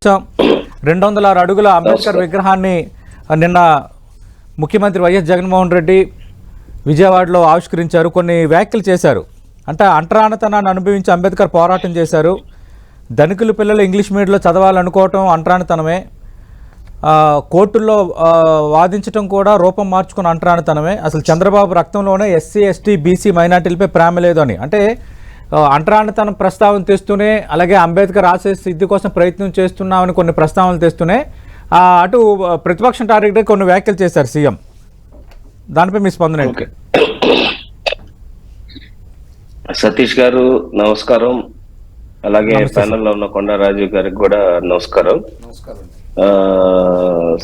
206 అడుగుల అంబేద్కర్ విగ్రహాన్ని నిన్న ముఖ్యమంత్రి వైఎస్ జగన్మోహన్ రెడ్డి విజయవాడలో ఆవిష్కరించారు. కొన్ని వ్యాఖ్యలు చేశారు. అంటే అంటరానితనాన్ని అనుభవించి అంబేద్కర్ పోరాటం చేశారు. ధనికుల పిల్లలు ఇంగ్లీష్ మీడియంలో చదవాలనుకోవటం అంటరానితనమే, కోర్టుల్లో వాదించడం కూడా రూపం మార్చుకున్న అంటరానితనమే, అసలు చంద్రబాబు రక్తంలోనే ఎస్సీ ఎస్టీ బీసీ మైనార్టీలపై ప్రేమ లేదు అని. అంటే అంటరానితనం ప్రస్తావన తెస్తూనే, అలాగే అంబేద్కర్ ఆశయ సిద్ధి కోసం ప్రయత్నం చేస్తున్నామని కొన్ని ప్రస్తావనలు తెస్తూనే అటు ప్రతిపక్షం టార్గెట్ కొన్ని వ్యాఖ్యలు చేశారు సీఎం. దానిపై మీ స్పందన ఏంటి? సతీష్ గారు నమస్కారం. అలాగే ప్యానెల్లో ఉన్న కొండా రాజీవ్ గారికి కూడా నమస్కారం.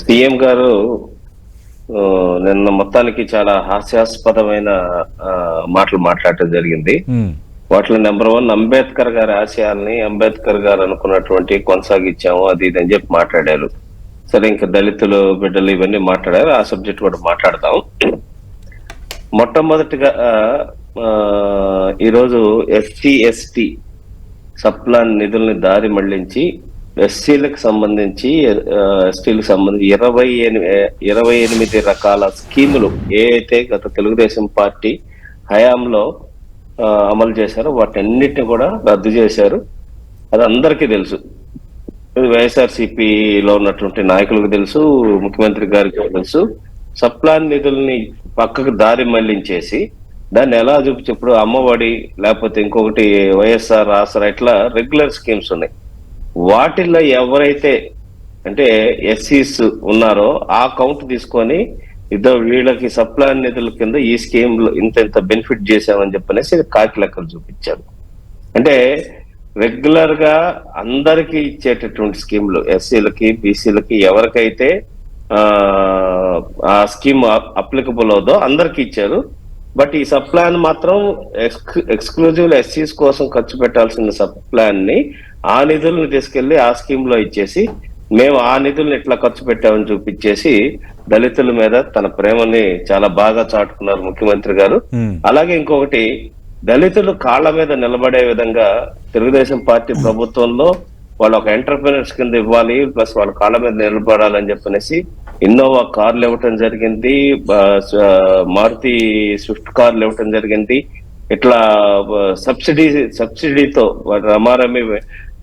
సీఎం గారు నిన్న మొత్తానికి చాలా హాస్యాస్పదమైన మాటలు మాట్లాడటం జరిగింది. వాటిలో నెంబర్ 1, అంబేద్కర్ గారి ఆశయాల్ని అంబేద్కర్ గారు అనుకున్నటువంటి కొనసాగించాము అది ఇది అని చెప్పి మాట్లాడారు. సరే, ఇంకా దళితులు బిడ్డలు ఇవన్నీ మాట్లాడారు, ఆ సబ్జెక్ట్ కూడా మాట్లాడతాం. మొట్టమొదటిగా ఈరోజు ఎస్సీ ఎస్టీ సప్లాన్ నిధుల్ని దారి మళ్లించి ఎస్సీలకు సంబంధించి ఎస్టీలకు సంబంధించి 28 రకాల స్కీములు ఏ అయితే గత తెలుగుదేశం పార్టీ హయాంలో అమలు చేశారో వాటన్నిటిని కూడా రద్దు చేశారు. అది అందరికీ తెలుసు. వైఎస్ఆర్సీపీలో ఉన్నటువంటి నాయకులకు తెలుసు, ముఖ్యమంత్రి గారికి తెలుసు. సప్లాన్ నిధుల్ని పక్కకు దారి మళ్లించేసి దాన్ని ఎలా చూపించి ఇప్పుడు అమ్మఒడి లేకపోతే ఇంకొకటి వైఎస్ఆర్ ఆసరా ఇట్లా రెగ్యులర్ స్కీమ్స్ ఉన్నాయి. వాటిల్లో ఎవరైతే అంటే ఎస్సీస్ ఉన్నారో ఆ కౌంట్ తీసుకొని వీళ్ళకి సప్లాన్ నిధుల కింద ఈ స్కీమ్ లో ఇంత బెనిఫిట్ చేశామని చెప్పనేసి కాకి లెక్కలు చూపించారు. అంటే రెగ్యులర్ గా అందరికి ఇచ్చేటటువంటి స్కీమ్లు ఎస్సీలకి బీసీలకి ఎవరికైతే ఆ స్కీమ్ అప్లికబుల్ అవుదో అందరికి ఇచ్చారు. బట్ ఈ సప్లాన్ మాత్రం ఎక్స్క్లూజివ్ ఎస్సీస్ కోసం ఖర్చు పెట్టాల్సిన సప్లాన్ ని ఆ నిధులను తీసుకెళ్లి ఆ స్కీమ్ లో ఇచ్చేసి మేము ఆ నిధులను ఎట్లా ఖర్చు పెట్టామని చూపించేసి దళితుల మీద తన ప్రేమని చాలా బాగా చాటుకున్నారు ముఖ్యమంత్రి గారు. అలాగే ఇంకొకటి, దళితులు కాళ్ల మీద నిలబడే విధంగా తెలుగుదేశం పార్టీ ప్రభుత్వంలో వాళ్ళు ఒక ఎంటర్ప్రెనర్స్ కింద ఇవ్వాలి, ప్లస్ వాళ్ళ కాళ్ళ మీద నిలబడాలని చెప్పనేసి ఇన్నోవా కార్లు ఇవ్వటం జరిగింది, మారుతి స్విఫ్ట్ కార్లు ఇవ్వటం జరిగింది. ఇట్లా సబ్సిడీతో రమారమి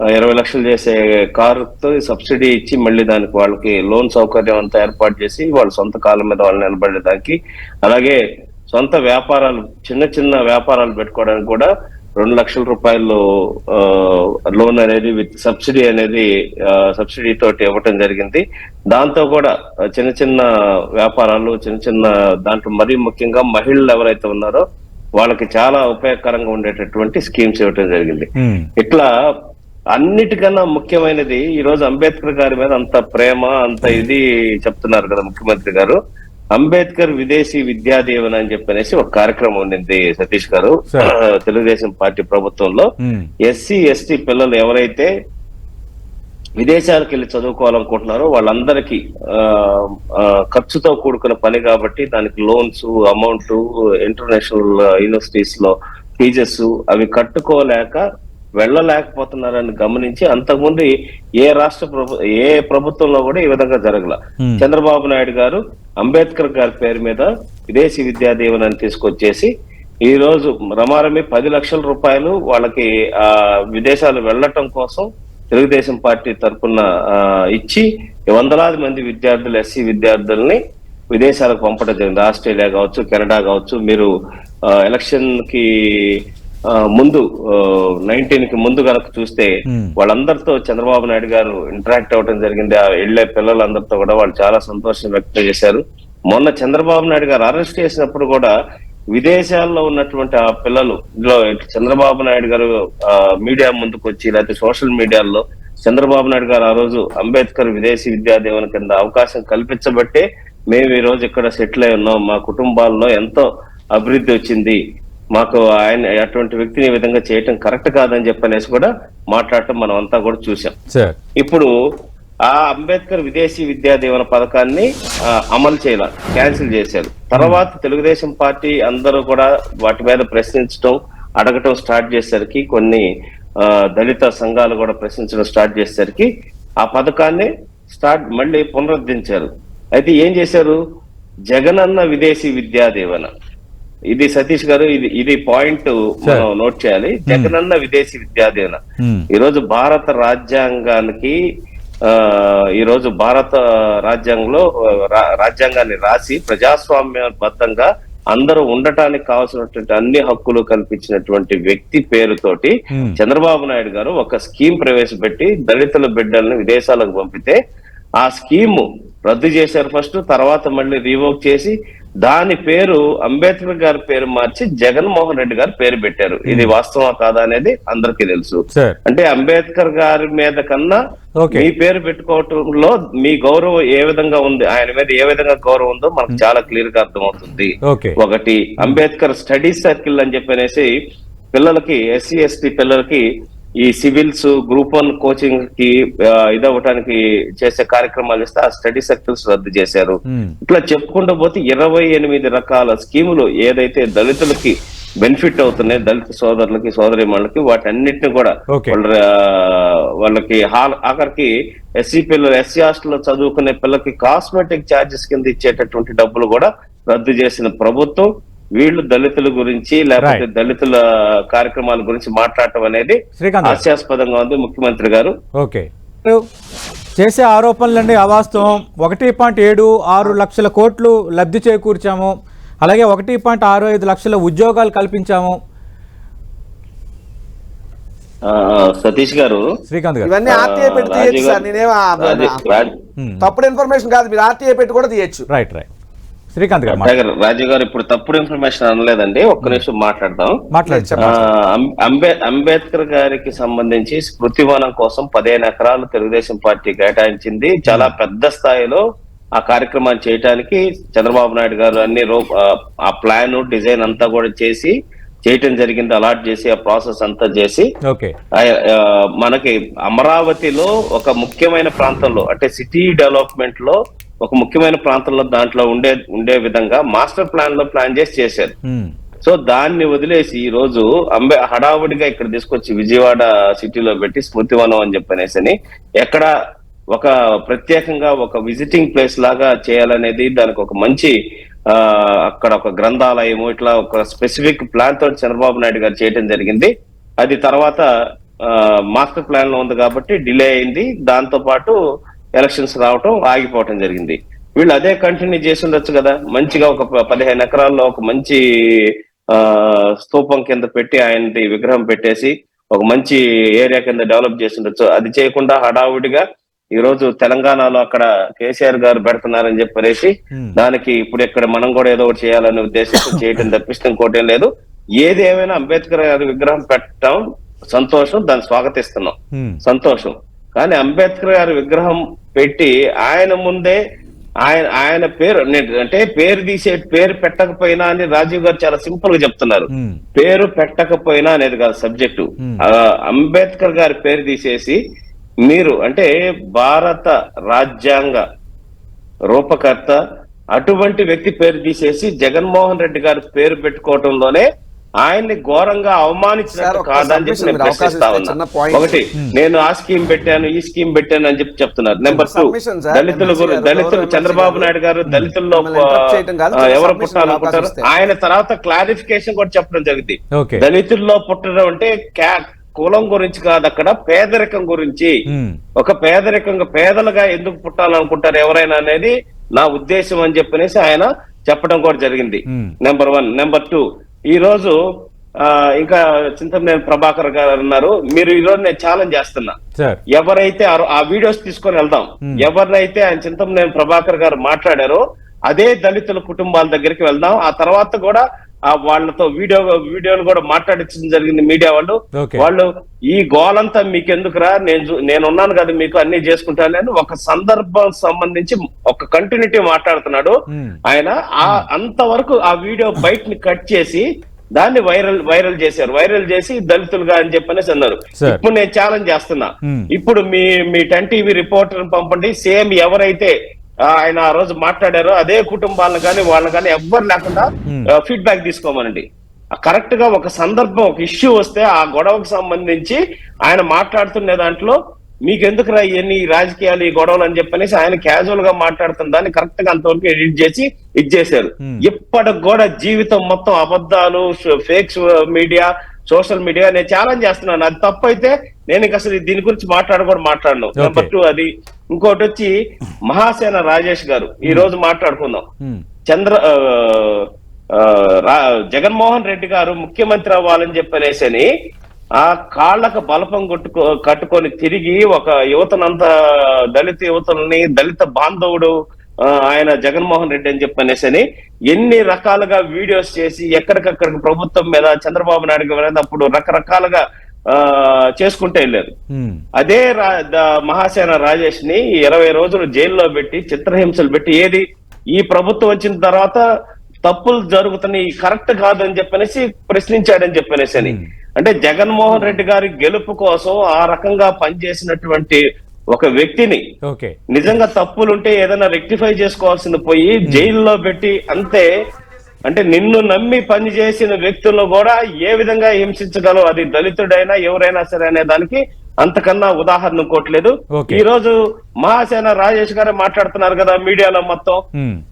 20 లక్షలు చేసే కారుతో సబ్సిడీ ఇచ్చి మళ్ళీ దానికి వాళ్ళకి లోన్ సౌకర్యం అంతా ఏర్పాటు చేసి వాళ్ళ సొంత కాళ్ళ మీద వాళ్ళు నిలబడేదానికి, అలాగే సొంత వ్యాపారాలు చిన్న చిన్న వ్యాపారాలు పెట్టుకోవడానికి కూడా 2 లక్షల రూపాయలు లోన్ అనేది విత్ సబ్సిడీ అనేది సబ్సిడీ తోటి ఇవ్వటం జరిగింది. దాంతో కూడా చిన్న చిన్న వ్యాపారాలు చిన్న చిన్న దాంట్లో మరీ ముఖ్యంగా మహిళలు ఎవరైతే ఉన్నారో వాళ్ళకి చాలా ఉపయోగకరంగా ఉండేటటువంటి స్కీమ్స్ ఇవ్వటం జరిగింది. ఇట్లా అన్నిటికన్నా ముఖ్యమైనది ఈ రోజు అంబేద్కర్ గారి మీద అంత ప్రేమ అంత ఇది చెప్తున్నారు కదా ముఖ్యమంత్రి గారు. అంబేద్కర్ విదేశీ విద్యా దీవెన అని చెప్పనేసి ఒక కార్యక్రమం ఉండింది సతీష్ గారు తెలుగుదేశం పార్టీ ప్రభుత్వంలో. ఎస్సీ ఎస్టీ పిల్లలు ఎవరైతే విదేశాలకు వెళ్ళి చదువుకోవాలనుకుంటున్నారో వాళ్ళందరికీ ఖర్చుతో కూడుకున్న పని కాబట్టి దానికి లోన్స్ అమౌంట్ ఇంటర్నేషనల్ యూనివర్సిటీస్ లో ఫీజెస్ అవి కట్టుకోలేక వెళ్ళలేకపోతున్నారని గమనించి అంతకుముందు ఏ ప్రభుత్వంలో కూడా ఈ విధంగా జరగల. చంద్రబాబు నాయుడు గారు అంబేద్కర్ గారి పేరు మీద విదేశీ విద్యా దీవెనని తీసుకొచ్చేసి ఈ రోజు రమారమి 10 లక్షల రూపాయలు వాళ్ళకి విదేశాలు వెళ్ళటం కోసం తెలుగుదేశం పార్టీ తరఫున ఇచ్చి వందలాది మంది విద్యార్థులు ఎస్సీ విద్యార్థుల్ని విదేశాలకు పంపడం జరిగింది. ఆస్ట్రేలియా కావచ్చు, కెనడా కావచ్చు. మీరు ఎలక్షన్ కి ముందు 19 కి ముందు కనుక చూస్తే వాళ్ళందరితో చంద్రబాబు నాయుడు గారు ఇంటరాక్ట్ అవ్వడం జరిగింది. ఆ వెళ్లే పిల్లలందరితో కూడా వాళ్ళు చాలా సంతోషం వ్యక్తం చేశారు. మొన్న చంద్రబాబు నాయుడు గారు అరెస్ట్ చేసినప్పుడు కూడా విదేశాల్లో ఉన్నటువంటి ఆ పిల్లలు చంద్రబాబు నాయుడు గారు మీడియా ముందుకు వచ్చి లేకపోతే సోషల్ మీడియాలో చంద్రబాబు నాయుడు గారు ఆ రోజు అంబేద్కర్ విదేశీ విద్యా దీవెన కింద అవకాశం కల్పించబట్టే మేము ఈ రోజు ఇక్కడ సెటిల్ అయి ఉన్నాం, మా కుటుంబాల్లో ఎంతో అభివృద్ధి వచ్చింది, మాకు ఆయన అటువంటి వ్యక్తిని ఈ విధంగా చేయటం కరెక్ట్ కాదని చెప్పనేసి కూడా మాట్లాడటం మనం అంతా కూడా చూసాం. ఇప్పుడు ఆ అంబేద్కర్ విదేశీ విద్యా దీవెన పథకాన్ని అమలు చేయాల క్యాన్సిల్ చేశారు. తర్వాత తెలుగుదేశం పార్టీ అందరూ కూడా వాటి మీద ప్రశ్నించడం అడగటం స్టార్ట్ చేసేసరికి కొన్ని దళిత సంఘాలు కూడా ప్రశ్నించడం స్టార్ట్ చేసేసరికి ఆ పథకాన్ని మళ్ళీ పునరుద్ధరించారు. అయితే ఏం చేశారు? జగనన్న విదేశీ విద్యా దీవెన. ఇది సతీష్ గారు, ఇది పాయింట్ మనం నోట్ చేయాలి. జగనన్న విదేశీ విద్యా దీవెన ఈరోజు భారత రాజ్యాంగానికి ఈరోజు భారత రాజ్యాంగంలో రాజ్యాంగాన్ని రాసి ప్రజాస్వామ్యబద్ధంగా అందరూ ఉండటానికి కావాల్సినటువంటి అన్ని హక్కులు కల్పించినటువంటి వ్యక్తి పేరుతోటి చంద్రబాబు నాయుడు గారు ఒక స్కీమ్ ప్రవేశపెట్టి దళితుల బిడ్డల్ని విదేశాలకు పంపితే ఆ స్కీమ్ రద్దు చేశారు ఫస్ట్, తర్వాత మళ్ళీ రీవోక్ చేసి దాని పేరు అంబేద్కర్ గారి పేరు మార్చి జగన్మోహన్ రెడ్డి గారి పేరు పెట్టారు. ఇది వాస్తవం కాదా అనేది అందరికీ తెలుసు. అంటే అంబేద్కర్ గారి మీద కన్నా మీ పేరు పెట్టుకోవటంలో మీ గౌరవం ఏ విధంగా ఉంది, ఆయన మీద ఏ విధంగా గౌరవం ఉందో మనకు చాలా క్లియర్ గా అర్థమవుతుంది. ఒకటి, అంబేద్కర్ స్టడీ సర్కిల్ అని చెప్పనేసి పిల్లలకి, ఎస్సీ ఎస్టీ పిల్లలకి ఈ సివిల్స్, గ్రూప్ 1 కోచింగ్ కి ఇదవటానికి చేసే కార్యక్రమాలు ఇస్తే ఆ స్టడీ సర్కిల్స్ రద్దు చేశారు. ఇట్లా చెప్పుకుంటూ పోతే 28 రకాల స్కీములు ఏదైతే దళితులకి బెనిఫిట్ అవుతున్నాయి, దళిత సోదరులకి, సోదరిమణులకి, వాటన్నిటిని కూడా వాళ్ళకి ఆఖరికి ఎస్సీ పిల్లలు, ఎస్సీ హాస్టల్లో చదువుకునే పిల్లలకి కాస్మెటిక్ ఛార్జెస్ కింద ఇచ్చేటటువంటి డబ్బులు కూడా రద్దు చేసిన ప్రభుత్వం. వీళ్ళు దళితుల గురించి లేకపోతే దళితుల కార్యక్రమాల గురించి మాట్లాడటం అనేది హాస్యాస్పదంగా ఉంది ముఖ్యమంత్రి గారు. ఓకే, చేసే ఆరోపణలండి అవాస్తవం. 1.76 లక్షల కోట్లు లబ్ధి చేకూర్చాము, అలాగే 1.65 లక్షల ఉద్యోగాలు కల్పించాము. సతీష్ గారు, శ్రీకాంత్ గారు, ఇవన్నీ ఆర్టీఐ పెట్టి తీయచ్చు సార్. తప్పుడు ఇన్ఫర్మేషన్ కాదు, మీరు ఆర్టీఐ పెట్టి కూడా తీయచ్చు. Right right. శ్రీకాంత్ గారు, రాజు గారు ఇప్పుడు తప్పుడు ఇన్ఫర్మేషన్ అనలేదండి, ఒక్క నిమిషం మాట్లాడదాం. అంబేద్కర్ గారికి సంబంధించి స్మృతివనం కోసం 15 ఎకరాలు తెలుగుదేశం పార్టీ కేటాయించింది. చాలా పెద్ద స్థాయిలో ఆ కార్యక్రమాన్ని చేయడానికి చంద్రబాబు నాయుడు గారు అన్ని ఆ ప్లాన్, డిజైన్ అంతా కూడా చేయటం జరిగింది. అలాట్ చేసి ఆ ప్రాసెస్ అంతా చేసి మనకి అమరావతిలో ఒక ముఖ్యమైన ప్రాంతంలో, అంటే సిటీ డెవలప్మెంట్ లో ఒక ముఖ్యమైన ప్రాంతంలో దాంట్లో ఉండే విధంగా మాస్టర్ ప్లాన్ లో ప్లాన్ చేశారు. సో దాన్ని వదిలేసి ఈ రోజు హడావుడిగా ఇక్కడ తీసుకొచ్చి విజయవాడ సిటీలో పెట్టి స్మృతివనం అని చెప్పనేసి ఎక్కడ ఒక ప్రత్యేకంగా ఒక విజిటింగ్ ప్లేస్ లాగా చేయాలనేది, దానికి ఒక మంచి అక్కడ ఒక గ్రంథాలయము, ఇట్లా ఒక స్పెసిఫిక్ ప్లాన్ తోటి చంద్రబాబు నాయుడు గారు చేయడం జరిగింది. అది తర్వాత మాస్టర్ ప్లాన్ లో ఉంది కాబట్టి డిలే అయింది. దాంతో పాటు ఎలక్షన్స్ రావటం, ఆగిపోవటం జరిగింది. వీళ్ళు అదే కంటిన్యూ చేసి ఉండొచ్చు కదా, మంచిగా ఒక 15 ఎకరాల్లో ఒక మంచి స్తూపం కింద పెట్టి ఆయనది విగ్రహం పెట్టేసి ఒక మంచి ఏరియా కింద డెవలప్ చేసి ఉండొచ్చు. అది చేయకుండా హడావుడిగా ఈ రోజు తెలంగాణలో అక్కడ కేసీఆర్ గారు పెడుతున్నారని చెప్పేసి దానికి ఇప్పుడు ఇక్కడ మనం కూడా ఏదో ఒకటి చేయాలనే ఉద్దేశంతో చేయటం తప్పిస్తే ఇంకోటేం లేదు. ఏది ఏమైనా అంబేద్కర్ గారి విగ్రహం పెట్టడం సంతోషం, దాన్ని స్వాగతిస్తున్నాం, సంతోషం. కానీ అంబేద్కర్ గారి విగ్రహం పెట్టి ఆయన ముందే ఆయన పేరు, అంటే పేరు పెట్టకపోయినా అని రాజీవ్ గారు చాలా సింపుల్ గా చెప్తున్నారు. పేరు పెట్టకపోయినా అనేది కాదు సబ్జెక్టు. అంబేద్కర్ గారి పేరు తీసేసి మీరు, అంటే భారత రాజ్యాంగ రూపకర్త అటువంటి వ్యక్తి పేరు తీసేసి జగన్మోహన్ రెడ్డి గారి పేరు పెట్టుకోవటంలోనే ఆయన్ని ఘోరంగా అవమానించినట్టు కాదని చెప్పి నేను ప్రశ్నిస్తా ఉన్నా. ఒకటి, నేను ఆ స్కీమ్ పెట్టాను, ఈ స్కీమ్ పెట్టాను అని చెప్పి చెప్తున్నారు. నెంబర్ 2, దళితులు చంద్రబాబు నాయుడు గారు దళితుల్లో ఎవరు పుట్టాలనుకుంటారు, ఆయన తర్వాత క్లారిఫికేషన్ కూడా చెప్పడం జరిగింది. దళితుల్లో పుట్టడం అంటే కులం గురించి కాదు, అక్కడ పేదరికం గురించి. ఒక పేదలుగా ఎందుకు పుట్టాలనుకుంటారు ఎవరైనా అనేది నా ఉద్దేశం అని చెప్పనేసి ఆయన చెప్పడం కూడా జరిగింది. నెంబర్ 1. నెంబర్ 2, ఈ రోజు ఇంకా చింతమనేని ప్రభాకర్ గారు అన్నారు, మీరు ఈ రోజు నేను ఛాలెంజ్ చేస్తున్నా, ఎవరైతే ఆ వీడియోస్ తీసుకొని వెళ్దాం, ఎవరినైతే ఆయన చింతమనేని ప్రభాకర్ గారు మాట్లాడారో అదే దళితుల కుటుంబాల దగ్గరికి వెళ్దాం. ఆ తర్వాత కూడా వాళ్ళతో వీడియోలు కూడా మాట్లాడించడం జరిగింది మీడియా వాళ్ళు ఈ గోలంతా మీకెందుకురా, నేనున్నాను కదా మీకు అన్ని చేసుకుంటానని ఒక సందర్భం సంబంధించి ఒక కంటిన్యూటీ మాట్లాడుతున్నాడు ఆయన. అంతవరకు ఆ వీడియో బయటని కట్ చేసి దాన్ని వైరల్ చేసి దళితులుగా అని చెప్పనేసి అన్నారు. ఇప్పుడు నేను ఛాలెంజ్ చేస్తున్నా, ఇప్పుడు మీ 10 టీవీ రిపోర్టర్ పంపండి, సేమ్ ఎవరైతే ఆయన ఆ రోజు మాట్లాడారో అదే కుటుంబాలను కానీ వాళ్ళని కానీ ఎవ్వరు లేకుండా ఫీడ్బ్యాక్ తీసుకోమనండి. కరెక్ట్ గా ఒక సందర్భం, ఒక ఇష్యూ వస్తే ఆ గొడవకు సంబంధించి ఆయన మాట్లాడుతున్న దాంట్లో మీకెందుకురా ఇవన్నీ రాజకీయాలు ఈ గొడవలు అని చెప్పనేసి ఆయన క్యాజువల్ గా మాట్లాడుతున్న దాన్ని కరెక్ట్ గా అంతవరకు ఎడిట్ చేసి ఇచ్చేశారు. ఇప్పటికి కూడా జీవితం మొత్తం అబద్ధాలు, ఫేక్స్ మీడియా, సోషల్ మీడియా నేను ఛాలెంజ్ చేస్తున్నాను. అది తప్పు అయితే నేను ఇంక అసలు దీని గురించి మాట్లాడను. నెంబర్ 2 అది. ఇంకోటి వచ్చి మహాసేన రాజేష్ గారు ఈ రోజు మాట్లాడుకుందాం. జగన్మోహన్ రెడ్డి గారు ముఖ్యమంత్రి అవ్వాలని చెప్పనేసని ఆ కాళ్ళకు బలపం కట్టుకొని తిరిగి ఒక యువతనంతా, దళిత యువతల్ని, దళిత బాంధవుడు ఆయన జగన్మోహన్ రెడ్డి అని చెప్పనేసని ఎన్ని రకాలుగా వీడియోస్ చేసి ఎక్కడికక్కడికి ప్రభుత్వం మీద, చంద్రబాబు నాయుడు మీద అప్పుడు రకరకాలుగా చేసుకుంటూ వెళ్ళారు. అదే మహాసేన రాజేష్ ని 20 రోజులు జైల్లో పెట్టి చిత్రహింసలు పెట్టి ఏది ఈ ప్రభుత్వం వచ్చిన తర్వాత తప్పులు జరుగుతున్నాయి, కరెక్ట్ కాదని చెప్పనేసి ప్రశ్నించాడని చెప్పనేసి అంటే జగన్మోహన్ రెడ్డి గారి గెలుపు కోసం ఆ రకంగా పనిచేసినటువంటి ఒక వ్యక్తిని నిజంగా తప్పులుంటే ఏదైనా రెక్టిఫై చేసుకోవాల్సింది పోయి జైల్లో పెట్టి అంతే. అంటే నిన్ను నమ్మి పనిచేసిన వ్యక్తులను కూడా ఏ విధంగా హింసించగలవు, అది దళితుడైనా ఎవరైనా సరే అనే దానికి అంతకన్నా ఉదాహరణ ఇంకోట్లేదు. ఈ రోజు మహాసేన రాజేష్ గారే మాట్లాడుతున్నారు కదా మీడియాలో మొత్తం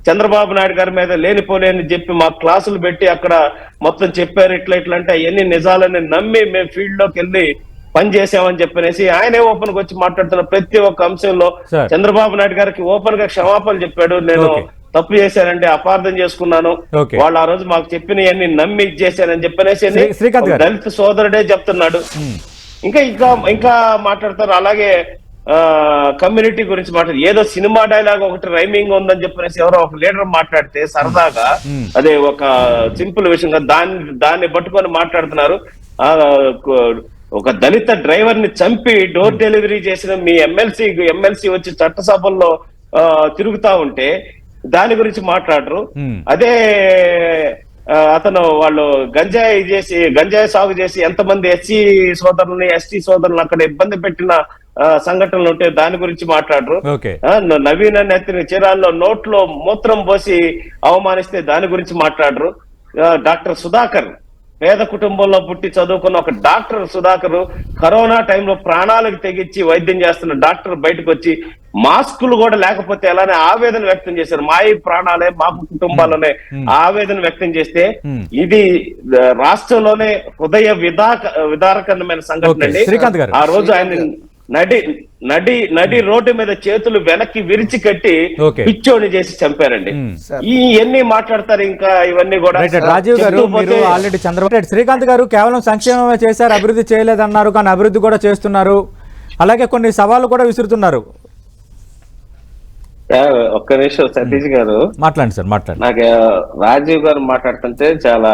చంద్రబాబు నాయుడు గారి మీద లేనిపోలేని చెప్పి మా క్లాసులు పెట్టి అక్కడ మొత్తం చెప్పారు ఇట్లా అంటే అవన్నీ నిజాలని నమ్మి మేము ఫీల్డ్ లోకి వెళ్ళి పని చేసామని చెప్పనేసి ఆయనే ఓపెన్ గా వచ్చి మాట్లాడుతున్న ప్రతి ఒక్క అంశంలో చంద్రబాబు నాయుడు గారికి ఓపెన్ గా క్షమాపణలు చెప్పాడు. నేను తప్పు చేశానంటే అపార్థం చేసుకున్నాను, వాళ్ళు ఆ రోజు మాకు చెప్పినవన్నీ నమ్మి ఇచ్చేసానని చెప్పనేసి దళిత సోదరుడే చెప్తున్నాడు. ఇంకా మాట్లాడతారు. అలాగే కమ్యూనిటీ గురించి మాట్లాడు, ఏదో సినిమా డైలాగ్ ఒకటి రైమింగ్ ఉందని చెప్పనేసి ఎవరో ఒక లీడర్ మాట్లాడితే సరదాగా అదే ఒక సింపుల్ విషయంగా దాన్ని పట్టుకొని మాట్లాడుతున్నారు. ఒక దళిత డ్రైవర్ ని చంపి డోర్ డెలివరీ చేసిన మీ ఎమ్మెల్సీ వచ్చి చట్టసభల్లో తిరుగుతా ఉంటే దాని గురించి మాట్లాడరు. అదే అతను వాళ్ళు గంజాయి సాగు చేసి ఎంతమంది ఎస్సీ సోదరులని, ఎస్టీ సోదరులను అక్కడ ఇబ్బంది పెట్టిన సంఘటనలు ఉంటే దాని గురించి మాట్లాడరు. నవీన నెత్తిన చీరాల్లో నోట్లో మూత్రం పోసి అవమానిస్తే దాని గురించి మాట్లాడరు. డాక్టర్ సుధాకర్, పేద కుటుంబంలో పుట్టి చదువుకున్న ఒక డాక్టర్ సుధాకర్ కరోనా టైంలో ప్రాణాలకు తెగించి వైద్యం చేస్తున్న డాక్టర్ బయటకు వచ్చి మాస్కులు కూడా లేకపోతే ఎలానే ఆవేదన వ్యక్తం చేశారు. మా ఈ ప్రాణాలే మా కుటుంబాలనే ఆవేదన వ్యక్తం చేస్తే ఇది రాష్ట్రంలోనే హృదయ విదారకరమైన సంఘటన అండి. ఆ రోజు ఆయన నడి రోడ్డు మీద చేతులు వెనక్కి విరిచి కట్టి పిచ్చోని చేసి చంపారండి. ఇవన్నీ మాట్లాడతారు. ఇంకా ఇవన్నీ కూడా రాజీవ్ గారు, మీరు ఆల్రెడీ చంద్రబాబు శ్రీకాంత్ గారు కేవలం సంక్షేమమే చేశారు, అభివృద్ధి చేయలేదన్నారు, కానీ అభివృద్ధి కూడా చేస్తున్నారు. అలాగే కొన్ని సవాళ్లు కూడా విసురుతున్నారు. ఒక్క నిమిషం సతీష్ గారు మాట్లాడండి సార్. మాట్లాడండి. నాకు రాజీవ్ గారు మాట్లాడుతుంటే చాలా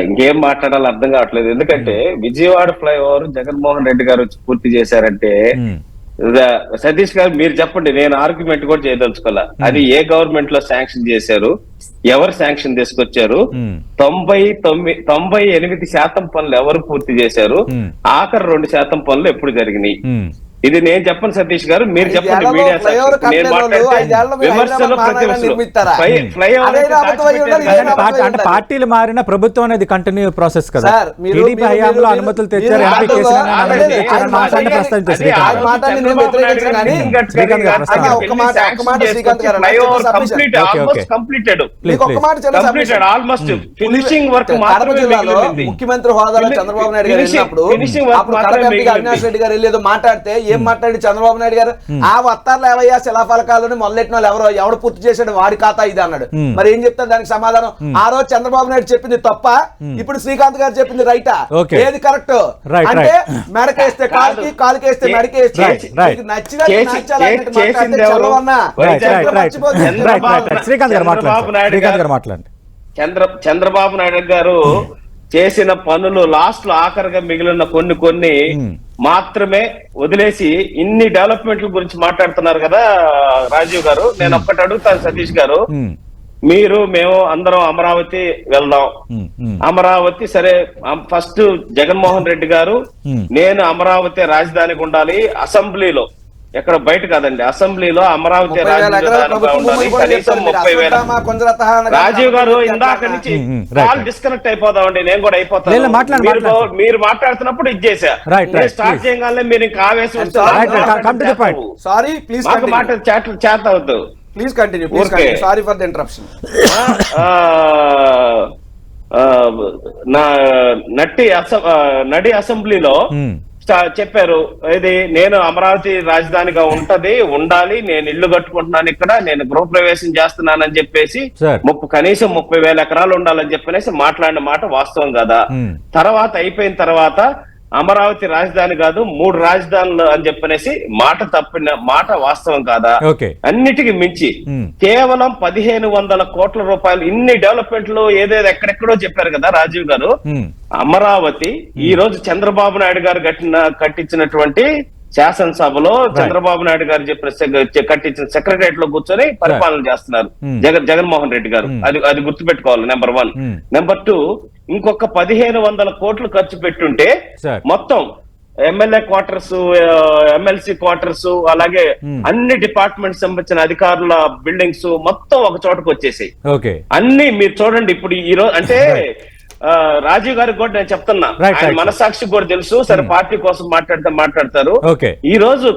ఇంకేం మాట్లాడాలో అర్థం కావట్లేదు. ఎందుకంటే విజయవాడ ఫ్లైఓవర్ జగన్మోహన్ రెడ్డి గారు వచ్చి పూర్తి చేశారంటే, సతీష్ గారు మీరు చెప్పండి, నేను ఆర్గ్యుమెంట్ కూడా చేయదలుచుకోలే. అది ఏ గవర్నమెంట్ లో శాంక్షన్ చేశారు, ఎవరు శాంక్షన్ తీసుకొచ్చారు, 98% పనులు ఎవరు పూర్తి చేశారు, ఆఖరి 2% పనులు ఎప్పుడు జరిగినాయి, ఇది నేను చెప్పను సతీష్ గారు, మీరు చెప్పండి. మీడియా అంటే పార్టీలు మారిన ప్రభుత్వం అనేది కంటిన్యూ ప్రాసెస్ కదా. టీడీపీ హయాంలో అనుమతులు తెచ్చారు, ఎంపీ ముఖ్యమంత్రి హోదాలో చంద్రబాబు నాయుడు గారు వెళ్ళినప్పుడు అవినాష్ రెడ్డి గారు వెళ్ళేదో మాట్లాడితే ఏం మాట్లాడి చంద్రబాబు నాయుడు గారు ఆ వత్తారులు ఏవయ్యా శిలాఫలకాలను మొదలెట్టిన వాళ్ళు ఎవడు పూర్తి చేశాడు వాడి ఖాతా ఇది అన్నాడు. మరి ఏం చెప్తారు దానికి సమాధానం? ఆ రోజు చంద్రబాబు నాయుడు చెప్పింది తప్ప, ఇప్పుడు శ్రీకాంత్ గారు చెప్పింది రైటా? ఏది కరెక్ట్ అంటే మెడకేస్తే కాలుకి, కాలుకేస్తే మెడకేస్తే చంద్రబాబు నాయుడు గారు చేసిన పనులు లాస్ట్ లో ఆఖరిగా మిగిలిన కొన్ని మాత్రమే వదిలేసి ఇన్ని డెవలప్మెంట్ల గురించి మాట్లాడుతున్నారు కదా రాజీవ్ గారు. నేను ఒక్కటి అడుగుతాను సతీష్ గారు, మేము అందరం అమరావతి వెళ్దాం. అమరావతి సరే, ఫస్ట్ జగన్మోహన్ రెడ్డి గారు నేను అమరావతి రాజధానికి ఉండాలి, అసెంబ్లీలో ఎక్కడ బయట కాదండి, అసెంబ్లీలో అమరావతి 30,000 ఎకరాల రాజధానిగా ప్రభుత్వ ఉండాలి, భూములు కూడా కనీసం చెప్పారు మీరు. 30,000. అశ్వత్థామ, కొంజరతహ అనగా రాజీవ్ గారు అట్లా ఇందాక నుంచి right. కాల్ డిస్కనెక్ట్ అయిపోదామండి, నేను కూడా అయిపోతాను. లేదు, మాట్లాడండి, మాట్లాడండి. మీరు మాట్లాడుతున్నప్పుడు ఇది చేశా, Right, నేను right, స్టార్ట్ please. చేయగానే మీరు ఇంకా ఆవేశం వస్తే Right, right, come to the point. Sorry please మాకు మాట చేత అవుతూ please continue Okay. Sorry for the interruption. నా నడి అసెంబ్లీలో చెప్పారు, ఇది నేను అమరావతి రాజధానిగా ఉండాలి, నేను ఇల్లు కట్టుకుంటున్నాను, ఇక్కడ నేను గృహప్రవేశం చేస్తున్నానని చెప్పేసి Sir. కనీసం 30,000 ఎకరాలు ఉండాలని చెప్పనేసి మాట్లాడిన మాట వాస్తవం కదా. తర్వాత అయిపోయిన తర్వాత అమరావతి రాజధాని కాదు 3 రాజధానులు అని చెప్పనేసి తప్పిన మాట వాస్తవం కాదా. Okay. అన్నిటికీ మించి కేవలం 1,500 కోట్ల రూపాయలు ఇన్ని డెవలప్మెంట్లు ఏదేదో ఎక్కడెక్కడో చెప్పారు కదా రాజీవ్ గారు. అమరావతి ఈ రోజు చంద్రబాబు నాయుడు గారు కట్టించినటువంటి శాసనసభలో చంద్రబాబు నాయుడు గారు కట్టించిన సెక్రటరియట్ లో కూర్చొని పరిపాలన చేస్తున్నారు జగన్మోహన్ రెడ్డి గారు. అది గుర్తుపెట్టుకోవాలి. నెంబర్ 1. నెంబర్ 2, ఇంకొక 1,500 కోట్లు ఖర్చు పెట్టుంటే మొత్తం ఎమ్మెల్యే క్వార్టర్స్, ఎమ్మెల్సీ క్వార్టర్స్, అలాగే అన్ని డిపార్ట్మెంట్ సంబంధించిన అధికారుల బిల్డింగ్స్ మొత్తం ఒక చోటకు వచ్చేసాయి. అన్ని మీరు చూడండి. ఇప్పుడు ఈ రోజు అంటే రాజీవ్ గారికి కూడా నేను చెప్తున్నా, ఆయన మనసాక్షి కూడా తెలుసు. సరే, పార్టీ కోసం మాట్లాడతారు. ఈ రోజు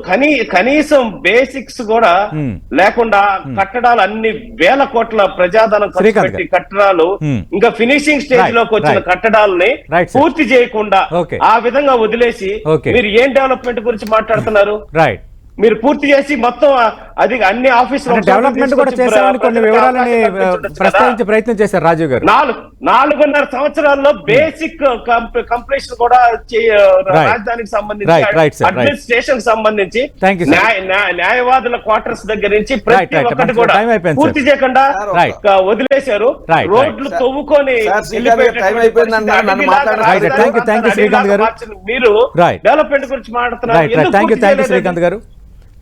కనీసం బేసిక్స్ కూడా లేకుండా కట్టడాలు అన్ని వేల కోట్ల ప్రజాధనం ఖర్చు పెట్టి కట్టడాలు ఇంకా ఫినిషింగ్ స్టేజ్ లోకి వచ్చిన కట్టడాలని పూర్తి చేయకుండా ఆ విధంగా వదిలేసి మీరు ఏం డెవలప్మెంట్ గురించి మాట్లాడుతున్నారు? మీరు పూర్తి చేసి మొత్తం అది అన్ని ఆఫీసులు డెవలప్మెంట్ కూడా చేశామని కొన్ని వివరాలని ప్రస్తావించే ప్రయత్నం చేశారు రాజీవ్ గారు. 4.5 సంవత్సరాల్లో బేసిక్ కంప్లీషన్ కూడా రాజధానికి సంబంధించి, అడ్మినిస్ట్రేషన్ సంబంధించి, న్యాయవాదుల క్వార్టర్స్ దగ్గర నుంచి ప్రతి ఒక్కటి కూడా పూర్తి చేయకుండా వదిలేశారు. రోడ్లు తవ్వుకొని మీరు డెవలప్మెంట్ గురించి మాట్లాడుతున్నారు. శ్రీకాంత్ గారు,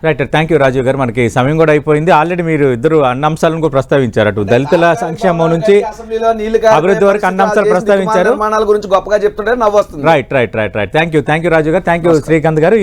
రైట్. థ్యాంక్ యూ రాజీవ్ గారు. మనకి సమయం కూడా అయిపోయింది. ఆల్రెడీ మీరు ఇద్దరు అన్న అంశాలను కూడా ప్రస్తావించారు. అటు దళితుల సంక్షేమం నుంచి అభివృద్ధి వరకు అన్న అంశాలు ప్రస్తావించారు. గురించి గొప్పగా చెప్తుంటే నవ్వు వస్తుంది. రైట్. థ్యాంక్ యూ రాజీవ్ గారు. థ్యాంక్ యూ శ్రీకాంత్ గారు.